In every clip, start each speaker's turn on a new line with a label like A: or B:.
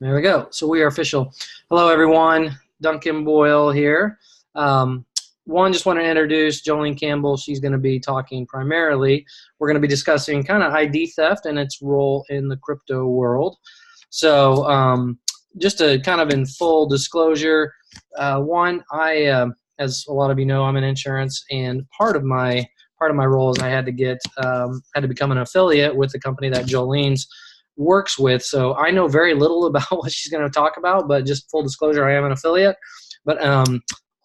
A: There we go. So we are official. Hello, everyone. Duncan Boyle here. Just want to introduce Jolene Campbell. She's going to be talking primarily. We're going to be discussing kind of ID theft and its role in the crypto world. So just to kind of in full disclosure, as a lot of you know, I'm in insurance, and part of my role is I had to become an affiliate with the company that Jolene's works with. So I know very little about what she's going to talk about, but just full disclosure, I am an affiliate. But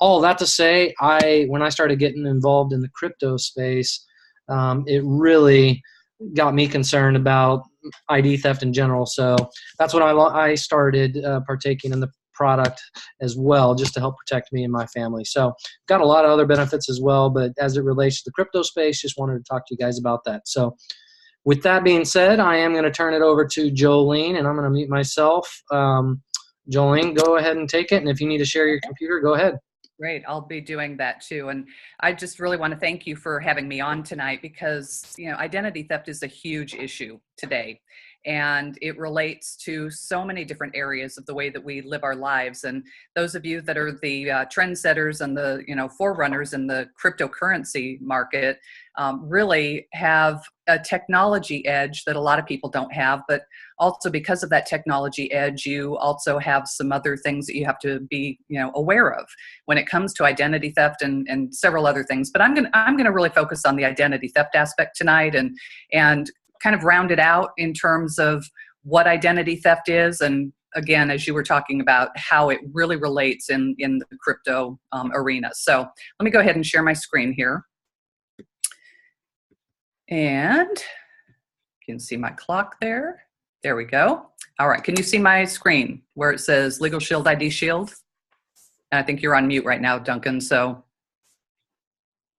A: all that to say, when I started getting involved in the crypto space, it really got me concerned about ID theft in general. So that's when I started partaking in the product as well, just to help protect me and my family. So got a lot of other benefits as well, but as it relates to the crypto space, just wanted to talk to you guys about that. So with that being said, I am going to turn it over to Jolene, and I'm going to mute myself. Jolene, go ahead and take it. And if you need to share your computer, go ahead.
B: Great. I'll be doing that too. And I just really want to thank you for having me on tonight because, identity theft is a huge issue today. And it relates to so many different areas of the way that we live our lives. And those of you that are the trendsetters and the forerunners in the cryptocurrency market really have a technology edge that a lot of people don't have. But also because of that technology edge, you also have some other things that you have to be aware of when it comes to identity theft and several other things. But I'm gonna really focus on the identity theft aspect tonight and kind of round it out in terms of what identity theft is, and again, as you were talking about, how it really relates in the crypto arena. So let me go ahead and share my screen here. And you can see my clock there. There we go. All right, can you see my screen where it says Legal Shield ID Shield? And I think you're on mute right now, Duncan, so.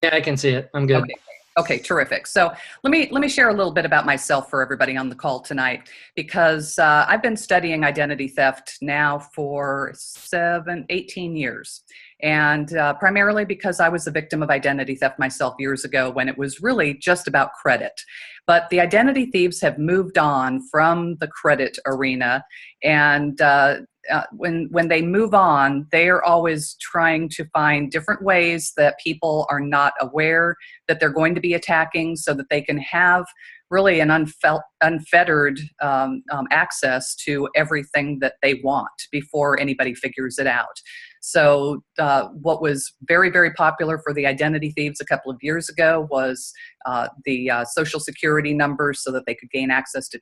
A: Yeah, I can see it. I'm good.
B: Okay, terrific. So let me share a little bit about myself for everybody on the call tonight, because I've been studying identity theft now for 18 years. And primarily because I was a victim of identity theft myself years ago when it was really just about credit. But the identity thieves have moved on from the credit arena, and when they move on, they are always trying to find different ways that people are not aware that they're going to be attacking, so that they can have really an unfettered access to everything that they want before anybody figures it out. So what was very, very popular for the identity thieves a couple of years ago was the Social Security numbers, so that they could gain access to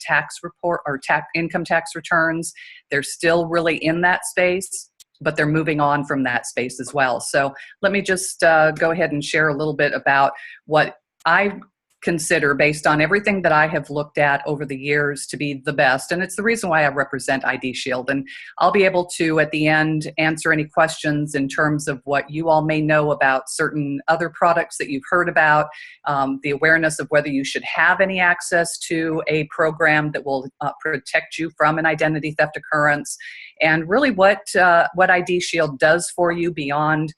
B: income tax returns. They're still really in that space, but they're moving on from that space as well. So let me just go ahead and share a little bit about what I consider, based on everything that I have looked at over the years, to be the best. And it's the reason why I represent ID Shield. And I'll be able to, at the end, answer any questions in terms of what you all may know about certain other products that you've heard about, the awareness of whether you should have any access to a program that will protect you from an identity theft occurrence, and really what ID Shield does for you beyond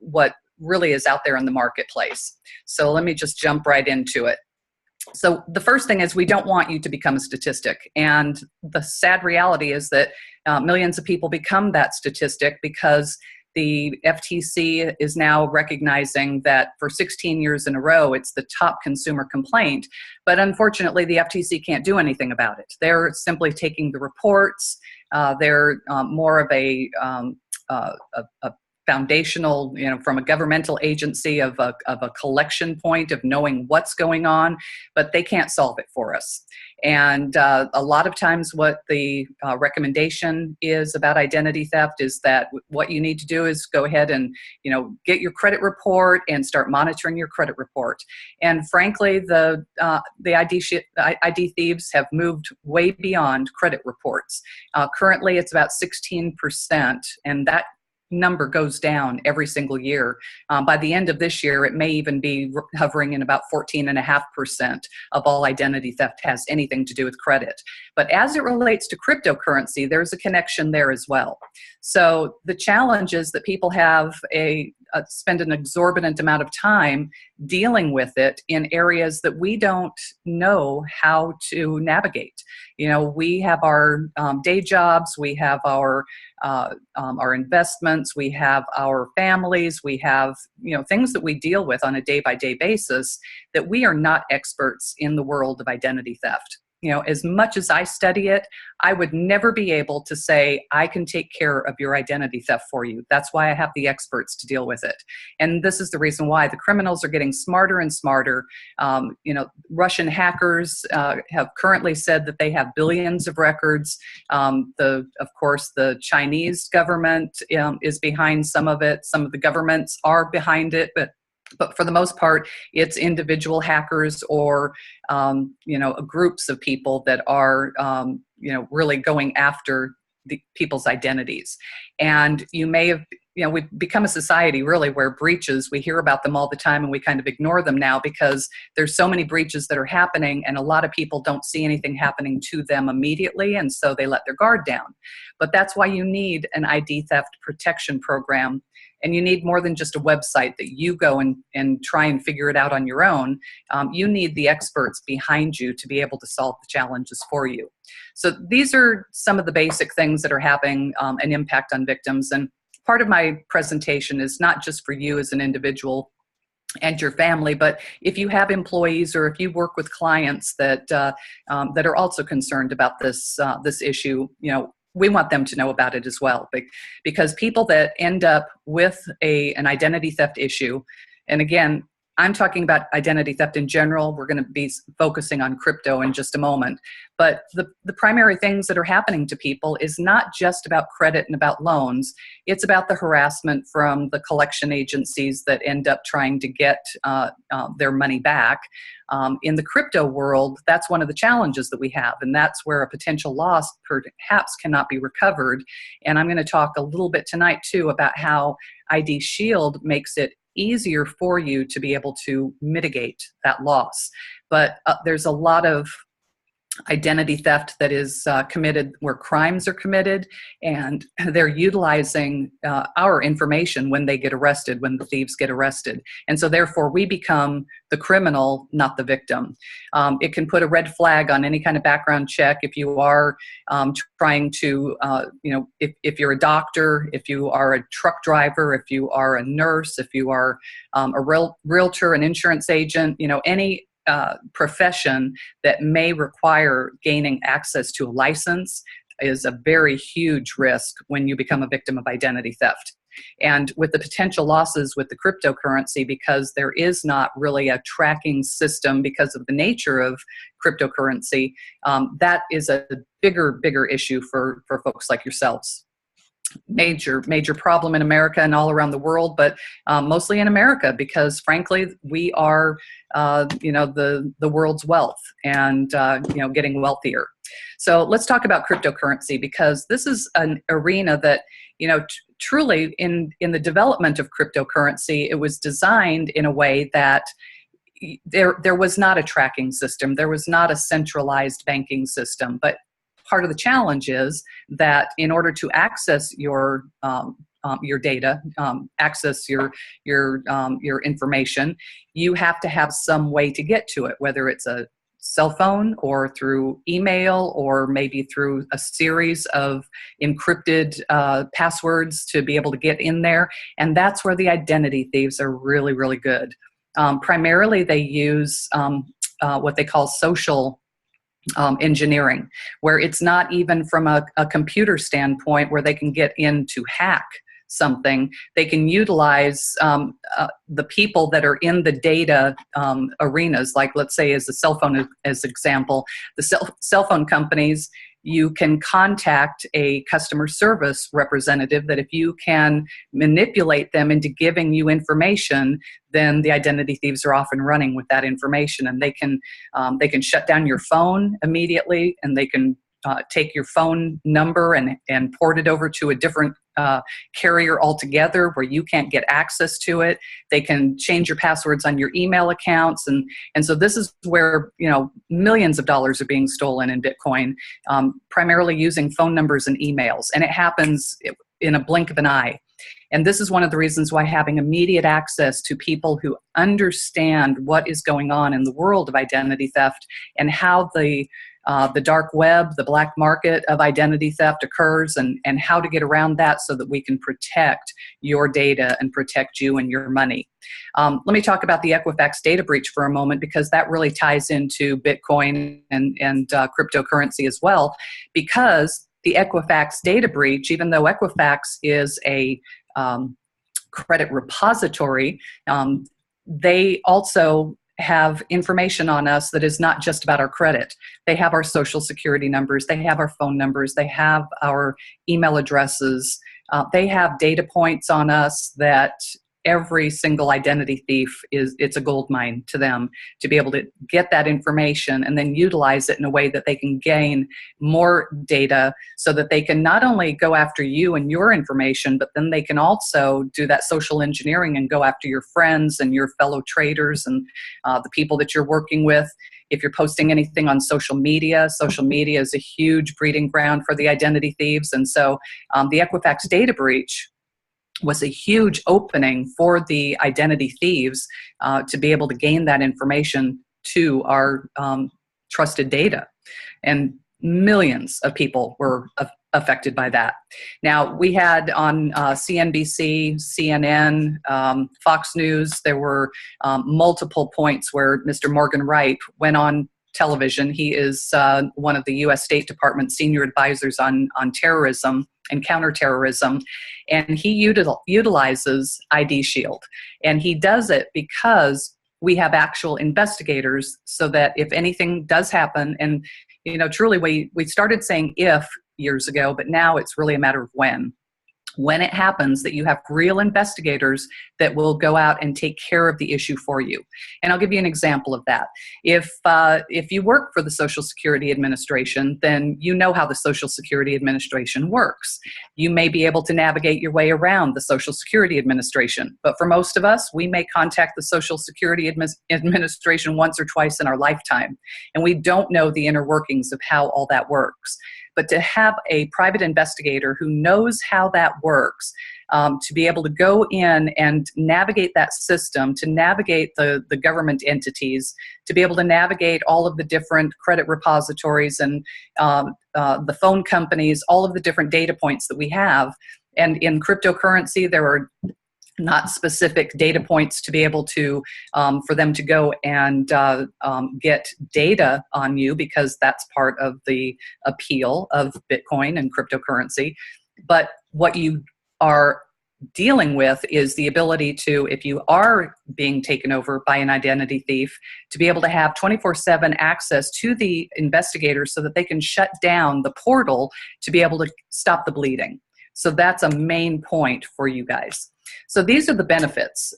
B: what really is out there in the marketplace. So let me just jump right into it. So the first thing is, we don't want you to become a statistic. And the sad reality is that millions of people become that statistic because the FTC is now recognizing that for 16 years in a row, it's the top consumer complaint. But unfortunately, the FTC can't do anything about it. They're simply taking the reports. They're more of a foundational, from a governmental agency of a collection point of knowing what's going on, but they can't solve it for us. And a lot of times what the recommendation is about identity theft is that what you need to do is go ahead and, get your credit report and start monitoring your credit report. And frankly, the ID thieves have moved way beyond credit reports. Currently, it's about 16%, and that number goes down every single year. By the end of this year, it may even be hovering in about 14.5% of all identity theft has anything to do with credit. But as it relates to cryptocurrency, there's a connection there as well. So the challenge is that people have a spend an exorbitant amount of time dealing with it in areas that we don't know how to navigate. We have our day jobs, we have our investments, we have our families, we have things that we deal with on a day-by-day basis that we are not experts in the world of identity theft. As much as I study it, I would never be able to say, I can take care of your identity theft for you. That's why I have the experts to deal with it. And this is the reason why the criminals are getting smarter and smarter. Russian hackers have currently said that they have billions of records. Of course, the Chinese government is behind some of it. Some of the governments are behind it, but for the most part, it's individual hackers or, groups of people that are, really going after the people's identities. And you may have, we've become a society really where breaches, we hear about them all the time and we kind of ignore them now because there's so many breaches that are happening and a lot of people don't see anything happening to them immediately. And so they let their guard down. But that's why you need an ID theft protection program. And you need more than just a website that you go and try and figure it out on your own. You need the experts behind you to be able to solve the challenges for you. So these are some of the basic things that are having an impact on victims. And part of my presentation is not just for you as an individual and your family, but if you have employees or if you work with clients that are also concerned about this issue, we want them to know about it as well, because people that end up with an identity theft issue, and again, I'm talking about identity theft in general. We're going to be focusing on crypto in just a moment. But the primary things that are happening to people is not just about credit and about loans. It's about the harassment from the collection agencies that end up trying to get their money back. In the crypto world, that's one of the challenges that we have, and that's where a potential loss perhaps cannot be recovered. And I'm going to talk a little bit tonight, too, about how ID Shield makes it easier for you to be able to mitigate that loss. But there's a lot of identity theft that is committed where crimes are committed, and they're utilizing our information when they get arrested, when the thieves get arrested. And so therefore we become the criminal, not the victim. It can put a red flag on any kind of background check if you are trying to, if you're a doctor, if you are a truck driver, if you are a nurse, if you are a realtor, an insurance agent, any profession that may require gaining access to a license is a very huge risk when you become a victim of identity theft. And with the potential losses with the cryptocurrency, because there is not really a tracking system because of the nature of cryptocurrency, that is a bigger issue for folks like yourselves. Major problem in America and all around the world, but mostly in America, because frankly, we are, the world's wealth and, getting wealthier. So let's talk about cryptocurrency, because this is an arena that, truly in the development of cryptocurrency, it was designed in a way that there was not a tracking system. There was not a centralized banking system, but part of the challenge is that in order to access your data, access your information, you have to have some way to get to it, whether it's a cell phone or through email or maybe through a series of encrypted passwords to be able to get in there. And that's where the identity thieves are really, really good. Primarily, they use what they call social engineering, where it's not even from a computer standpoint where they can get in to hack something. They can utilize the people that are in the data arenas, like let's say as a cell phone as example, the cell phone companies, you can contact a customer service representative that if you can manipulate them into giving you information, then the identity thieves are off and running with that information, and they can shut down your phone immediately, and they can take your phone number and port it over to a different carrier altogether where you can't get access to it. They can change your passwords on your email accounts. And so this is where, millions of dollars are being stolen in Bitcoin, primarily using phone numbers and emails. And it happens in a blink of an eye. And this is one of the reasons why having immediate access to people who understand what is going on in the world of identity theft and how the dark web, the black market of identity theft occurs, and how to get around that so that we can protect your data and protect you and your money. Let me talk about the Equifax data breach for a moment, because that really ties into Bitcoin and cryptocurrency as well, because the Equifax data breach, even though Equifax is a credit repository, they also have information on us that is not just about our credit. They have our social security numbers, they have our phone numbers, they have our email addresses, they have data points on us that every single identity thief it's a gold mine to them to be able to get that information and then utilize it in a way that they can gain more data so that they can not only go after you and your information, but then they can also do that social engineering and go after your friends and your fellow traders and the people that you're working with. If you're posting anything on social media is a huge breeding ground for the identity thieves. And so the Equifax data breach was a huge opening for the identity thieves to be able to gain that information to our trusted data. And millions of people were affected by that. Now, we had on CNBC, CNN, Fox News, there were multiple points where Mr. Morgan Ripe went on television. He is one of the U.S. State Department senior advisors on terrorism and counterterrorism, and he utilizes ID Shield. And he does it because we have actual investigators, so that if anything does happen, and truly we started saying if years ago, but now it's really a matter of when it happens, that you have real investigators that will go out and take care of the issue for you. And I'll give you an example of that. If you work for the Social Security Administration, then you know how the Social Security Administration works. You may be able to navigate your way around the Social Security Administration, but for most of us, we may contact the Social Security Administration once or twice in our lifetime, and we don't know the inner workings of how all that works. But to have a private investigator who knows how that works, to be able to go in and navigate that system, to navigate the government entities, to be able to navigate all of the different credit repositories and the phone companies, all of the different data points that we have. And in cryptocurrency, there are not specific data points to be able to, for them to go and get data on you, because that's part of the appeal of Bitcoin and cryptocurrency. But what you are dealing with is the ability to, if you are being taken over by an identity thief, to be able to have 24/7 access to the investigators so that they can shut down the portal to be able to stop the bleeding. So that's a main point for you guys. So these are the benefits.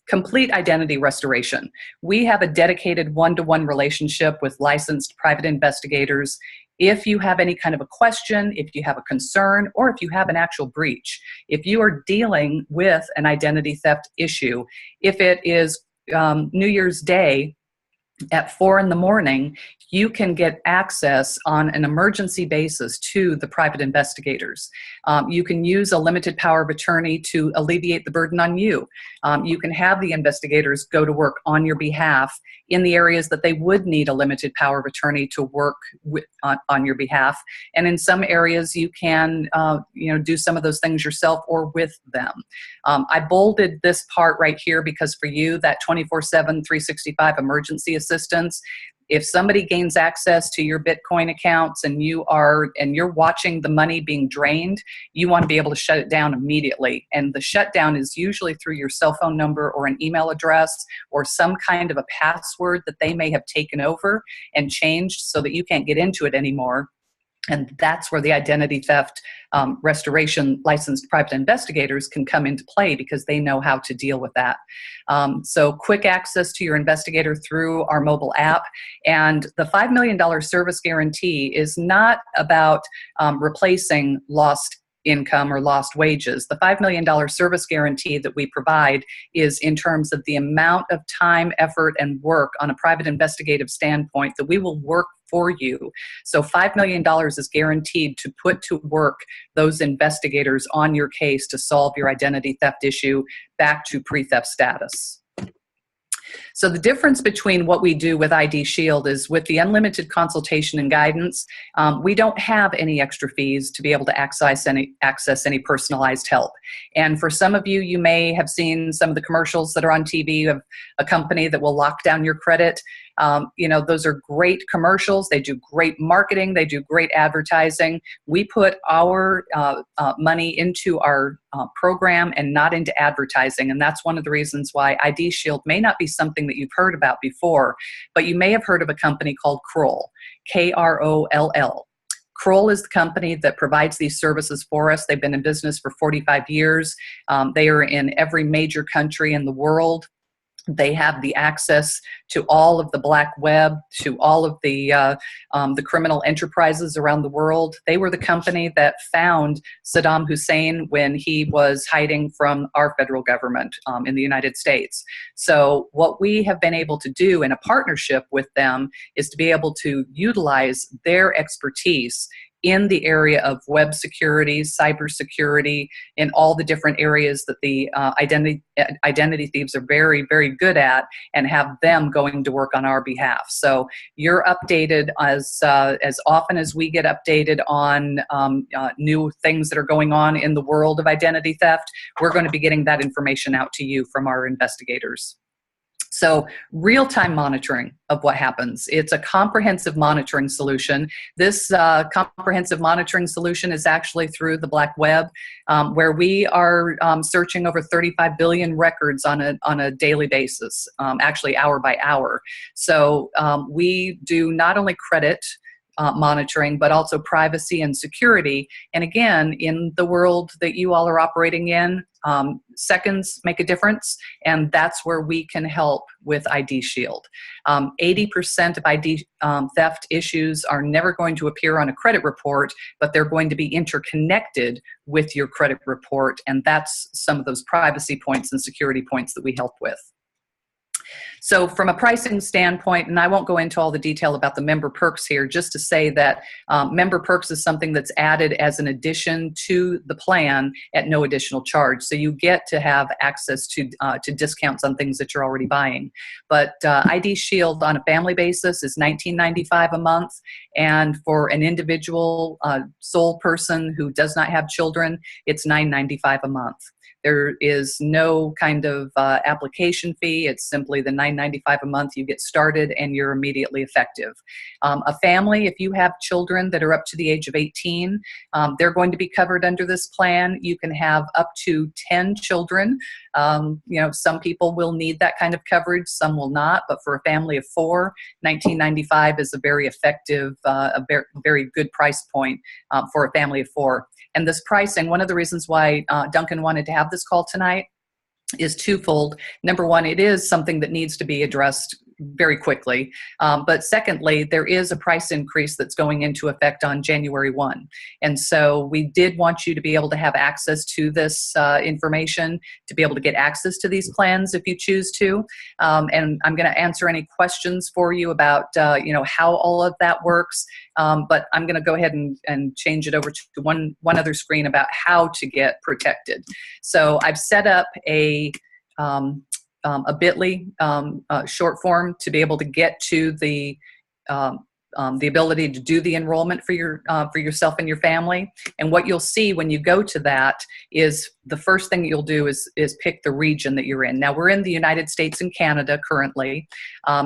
B: Complete identity restoration. We have a dedicated one-to-one relationship with licensed private investigators. If you have any kind of a question, if you have a concern, or if you have an actual breach, if you are dealing with an identity theft issue, if it is New Year's Day at 4 a.m, you can get access on an emergency basis to the private investigators. You can use a limited power of attorney to alleviate the burden on you. You can have the investigators go to work on your behalf in the areas that they would need a limited power of attorney to work on your behalf. And in some areas, you can do some of those things yourself or with them. I bolded this part right here because for you, that 24/7, 365 emergency assistance, if somebody gains access to your Bitcoin accounts and you're watching the money being drained, you want to be able to shut it down immediately. And the shutdown is usually through your cell phone number or an email address or some kind of a password that they may have taken over and changed so that you can't get into it anymore. And that's where the identity theft restoration licensed private investigators can come into play, because they know how to deal with that. So quick access to your investigator through our mobile app. And the $5 million service guarantee is not about replacing lost income or lost wages. The $5 million service guarantee that we provide is in terms of the amount of time, effort, and work on a private investigative standpoint that we will work for you. So $5 million is guaranteed to put to work those investigators on your case to solve your identity theft issue back to pre-theft status. So the difference between what we do with ID Shield is with the unlimited consultation and guidance, we don't have any extra fees to be able to access any personalized help. And for some of you, you may have seen some of the commercials that are on TV of a company that will lock down your credit. Those are great commercials. They do great marketing. They do great advertising. We put our money into our program and not into advertising. And that's one of the reasons why ID Shield may not be something that you've heard about before, but you may have heard of a company called Kroll, Kroll. Kroll is the company that provides these services for us. They've been in business for 45 years. They are in every major country in the world. They have the access to all of the black web, to all of the criminal enterprises around the world. They were the company that found Saddam Hussein when he was hiding from our federal government in the United States. So what we have been able to do in a partnership with them is to be able to utilize their expertise in the area of web security, cybersecurity, in all the different areas that the identity thieves are very, very good at, and have them going to work on our behalf. So you're updated as often as we get updated on new things that are going on in the world of identity theft. We're going to be getting that information out to you from our investigators. So real-time monitoring of what happens. It's a comprehensive monitoring solution. This comprehensive monitoring solution is actually through the black web, where we are searching over 35 billion records on a daily basis, actually hour by hour. So we do not only credit monitoring, but also privacy and security. And again, in the world that you all are operating in, seconds make a difference, and that's where we can help with ID Shield. 80% of ID theft issues are never going to appear on a credit report, but they're going to be interconnected with your credit report, and that's some of those privacy points and security points that we help with. So from a pricing standpoint, and I won't go into all the detail about the member perks here, just to say that member perks is something that's added as an addition to the plan at no additional charge. So you get to have access to discounts on things that you're already buying. But ID Shield on a family basis is $19.95 a month. And for an individual sole person who does not have children, it's $9.95 a month. There is no kind of application fee. It's simply the $9.95 a month. You get started and you're immediately effective. A family, if you have children that are up to the age of 18, they're going to be covered under this plan. You can have up to 10 children. Some people will need that kind of coverage, some will not. But for a family of 4, $19.95 is a very effective, very good price point for a family of 4. And this pricing, one of the reasons why Duncan wanted to have this call tonight is twofold. Number one, it is something that needs to be addressed very quickly. But secondly, there is a price increase that's going into effect on January 1. And so we did want you to be able to have access to this information, to be able to get access to these plans if you choose to. And I'm going to answer any questions for you about how all of that works. But I'm going to go ahead and change it over to one other screen about how to get protected. So I've set up a bit.ly short form to be able to get to the ability to do the enrollment for yourself and your family. And what you'll see when you go to that is the first thing you'll do is pick the region that you're in. Now we're in the United States and Canada currently.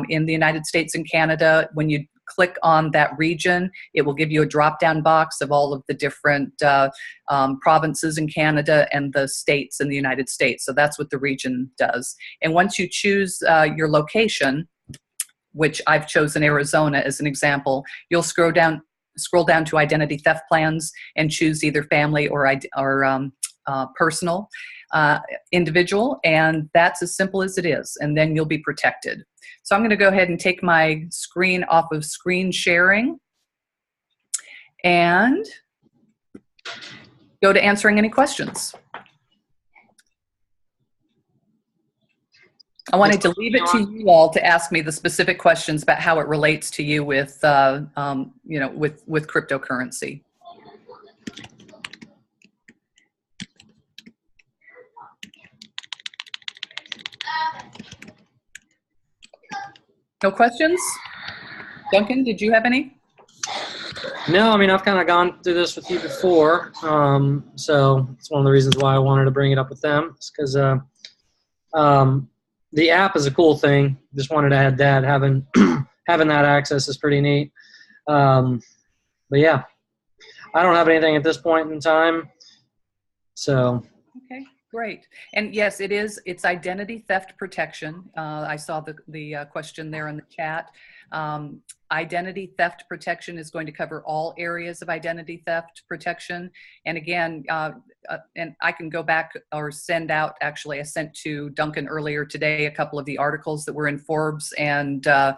B: In the United States and Canada, when you click on that region, it will give you a drop-down box of all of the different provinces in Canada and the states in the United States. So that's what the region does. And once you choose your location, which I've chosen Arizona as an example, you'll scroll down to identity theft plans and choose either family or personal, individual, and that's as simple as it is, and then you'll be protected. So I'm going to go ahead and take my screen off of screen sharing and go to answering any questions. I wanted to leave it to you all to ask me the specific questions about how it relates to you with, with cryptocurrency. No questions? Duncan, did you have any?
A: No, I mean, I've kind of gone through this with you before, so it's one of the reasons why I wanted to bring it up with them. It's because the app is a cool thing. Just wanted to add that. Having having that access is pretty neat. But yeah, I don't have anything at this point in time. So.
B: Okay, great. And yes, it's identity theft protection. I saw the question there in the chat. Identity theft protection is going to cover all areas of identity theft protection. And again, and I can go back or send out, actually I sent to Duncan earlier today a couple of the articles that were in Forbes and the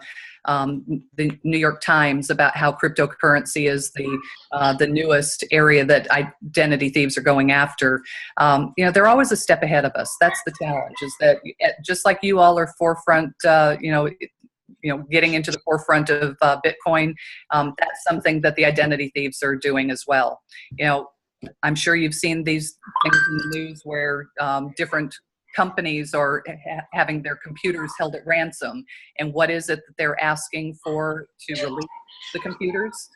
B: New York Times about how cryptocurrency is the newest area that identity thieves are going after. They're always a step ahead of us. That's the challenge, is that just like you all are forefront, getting into the forefront of Bitcoin, that's something that the identity thieves are doing as well. I'm sure you've seen these things in the news where different companies are having their computers held at ransom. And what is it that they're asking for to release the computers?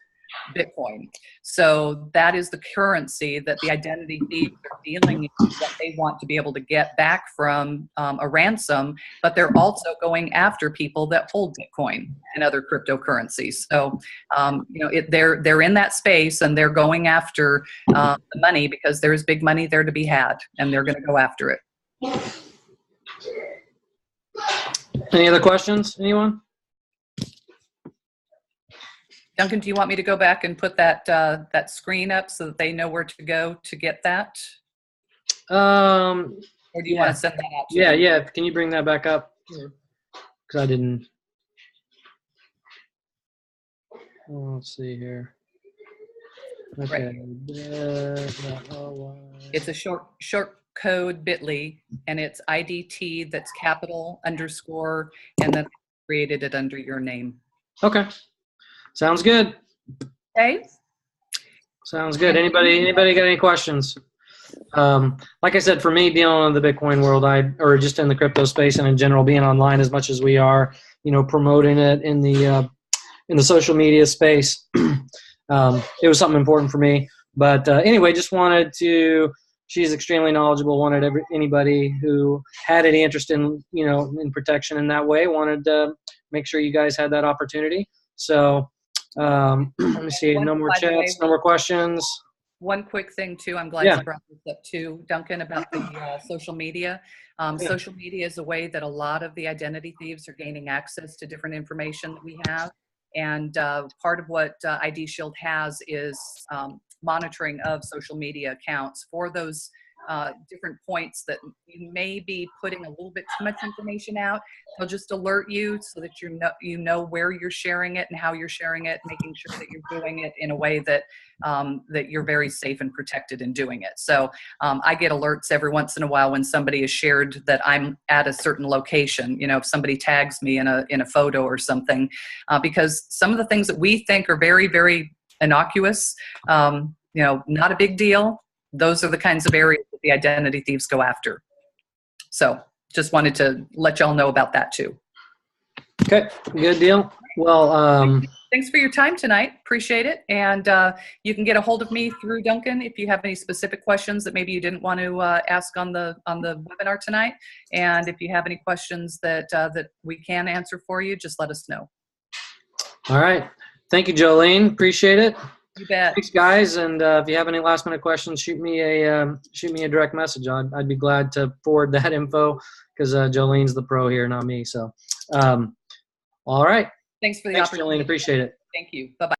B: Bitcoin. So that is the currency that the identity thieves are dealing in, that they want to be able to get back from a ransom, but they're also going after people that hold Bitcoin and other cryptocurrencies. So, they're in that space and they're going after the money because there's big money there to be had, and they're going to go after it.
A: Any other questions? Anyone?
B: Duncan, do you want me to go back and put that screen up so that they know where to go to get that? Or do you want to send that out to them?
A: Yeah. Can you bring that back up? Because I didn't. Let's see here. Okay.
B: Right. It's a short code bit.ly, and it's IDT, that's capital _ and then created it under your name.
A: Okay. Sounds good.
B: Okay.
A: Sounds good. Anybody got any questions? Like I said, for me, dealing in the Bitcoin world, or just in the crypto space and in general, being online as much as we are, promoting it in the social media space, it was something important for me. But anyway, just wanted to. She's extremely knowledgeable. Wanted anybody who had any interest in in protection in that way, wanted to make sure you guys had that opportunity. So. Let me see. No more chats. No more questions.
B: One quick thing too. I'm glad you brought this up too, Duncan, about the social media. Social media is a way that a lot of the identity thieves are gaining access to different information that we have. And part of what ID Shield has is monitoring of social media accounts for those different points that you may be putting a little bit too much information out. They'll just alert you so that you know where you're sharing it and how you're sharing it, making sure that you're doing it in a way that that you're very safe and protected in doing it. So I get alerts every once in a while when somebody has shared that I'm at a certain location. If somebody tags me in a photo or something, because some of the things that we think are very, very innocuous, not a big deal. Those are the kinds of areas that the identity thieves go after. So just wanted to let y'all know about that too.
A: Okay, good deal. Well,
B: thanks for your time tonight. Appreciate it. And you can get a hold of me through Duncan if you have any specific questions that maybe you didn't want to ask on the webinar tonight. And if you have any questions that we can answer for you, just let us know.
A: All right. Thank you, Jolene. Appreciate it.
B: You bet.
A: Thanks, guys. And if you have any last minute questions, shoot me a direct message. I'd be glad to forward that info, because Jolene's the pro here, not me. So, all right.
B: Thanks for the opportunity.
A: Jolene. Appreciate it.
B: Thank you. Bye-bye.